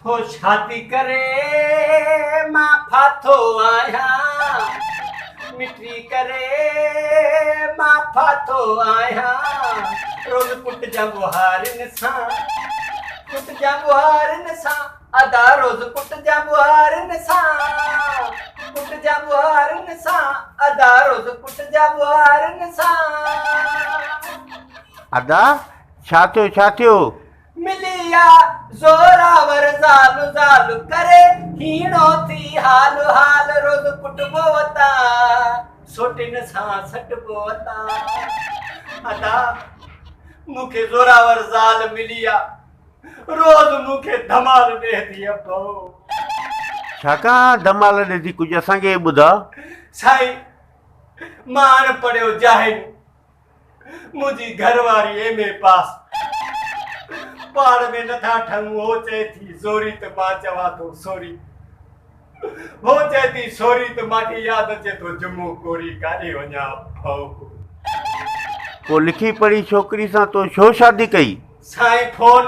हो शादी करे मां फाथो आया, मिठी करे मां फाथो आया, रोज पुट जा बुहारिन सा, पुट जा बुहारिन सा, अदा रोज पुट जा बुहारिन सा, पुट जा बुहारिन सा, अदा रोज पुट जा बुहारिन सा। अदा छा थियो? मिलिया ज़ोरावर ज़ालु ज़ालु करे, हीणो थी हाल हाल, रोज कुटबो वता, सोटिन सां सटबो वता। अदा मूंखे ज़ोरावर ज़ाल मिलिया, रोज मूंखे धमाल ॾे थी अबो। छाकाणि धमाल ॾे थी, कुझु असांखे ॿुधा। साईं मां अनपढ़ियो जाहिल, मुंहिंजी घरवारी MA पास, पाण में नथा ठहूं। हो चए थी सोरी त मां चवां थो सोरी, हो चए थी सोरी त मूंखे यादि अचे थो जुमो कोरी काॾे वञा भाऊ। पोइ लिखी पढ़ी छोकिरी सां तो छो शादी कई? साईं फोन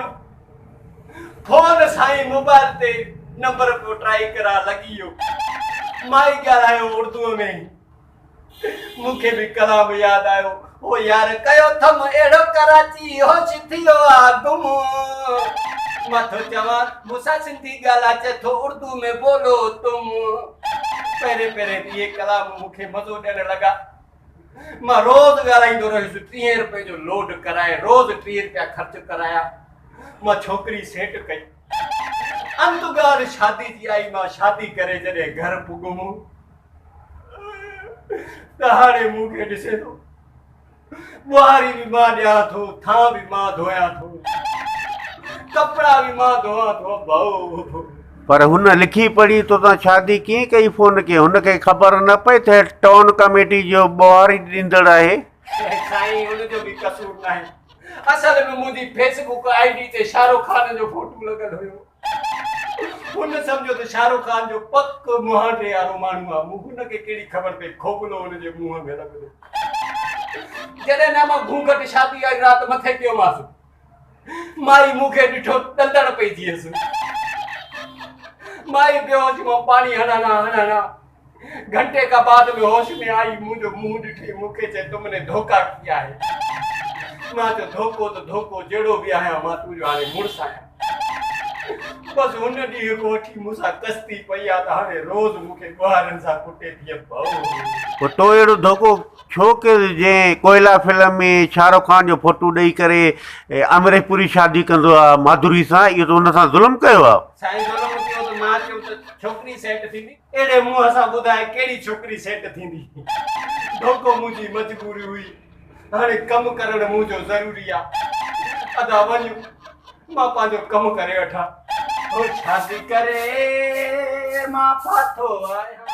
साईं मोबाइल ते नंबर को ट्राई करा लॻी वियो, माई ॻाल्हायो उर्दूअ में, मूंखे बि कलाम यादि आयो। ओ यार कयो थम अहिड़ो कराची होश थियो आ गुम, मां थो चवां मूंसां सिंधी ॻाल्हि अचे थो, उर्दू में बोलो तुम। पहिरें इहे कलाम मूंखे मज़ो ॾियण लॻा। मां रोज़ ॻाल्हाईंदो रहियुसि, 30 रुपए जो लोड कराए, रोज़ 30 रुपया ख़र्च कराया। मां छोकिरी सेट कई, अंत ॻाल्हि शादी जी आई। मां शादी करे जॾहिं घर पुगुमि त हाणे मूंखे ॾिसे थो, बुहारी भी मां ॾियां थो, थां भी मां धोयां थो, कपिड़ा भी मां धोआं थो भाऊ। पर हुन लिखी पढ़ी तो तां शादी कीअं कई? फोन के हुनखे ख़बर न पई थे टाउन कमेटी जो बुहारी ॾींदड़ आहे? साईं हुनजो बि कसूर न आहे। असल में मुंहिंजी फेसबुक ID ते शाहरुख खान जो फोटो लॻल हुयो। हुन सम्झो त शाहरुख खान जो पक मुहांडे वारो माण्हू आहे। हुनखे कहिड़ी ख़बर पई खोपलो हुनजे मुंहं में लॻल। जॾहिं न मां घूंघट शादी वारी राति मथे कयोमांसि, माई मूंखे ॾिठो दंदड़ पई थियसि। माई बेहोश, मां पाणी हणाना घंटे का बाद में होश में आई, मुंहिंजो मुंहुं ॾिठी, मूंखे चए तुमने धोखा किया है। मां चयो धोखो त धोखो, जहिड़ो बि आहियां मां तुंहिंजो हाणे मुड़ुसु आहियां। बसि हुन ॾींहं खां वठी मूंसां कस्ती पई आहे त हाणे रोज़ मूंखे ॿारनि सां कुटे थी भाऊ। पोइ तो अहिड़ो धोखो छो कयो जंहिं कोयला फिल्म में शाहरुख खान जो फोटो ॾेई करे अमरेपुरी शादी कंदो आहे माधुरी सां? इहो त हुन सां ज़ुल्म कयो आहे। साईं ज़ुल्म कयो त मां चयो त छोकिरी सेट थींदी। अहिड़े मुंहं सां ॿुधाए कहिड़ी छोकिरी सेट थींदी? धोखो मुंहिंजी मजबूरी हुई, हाणे कमु करणु मुंहिंजो ज़रूरी आहे। अदा वञ मां पंहिंजो कमु करे वठां। हो शादी करे मां फाथो आहियां।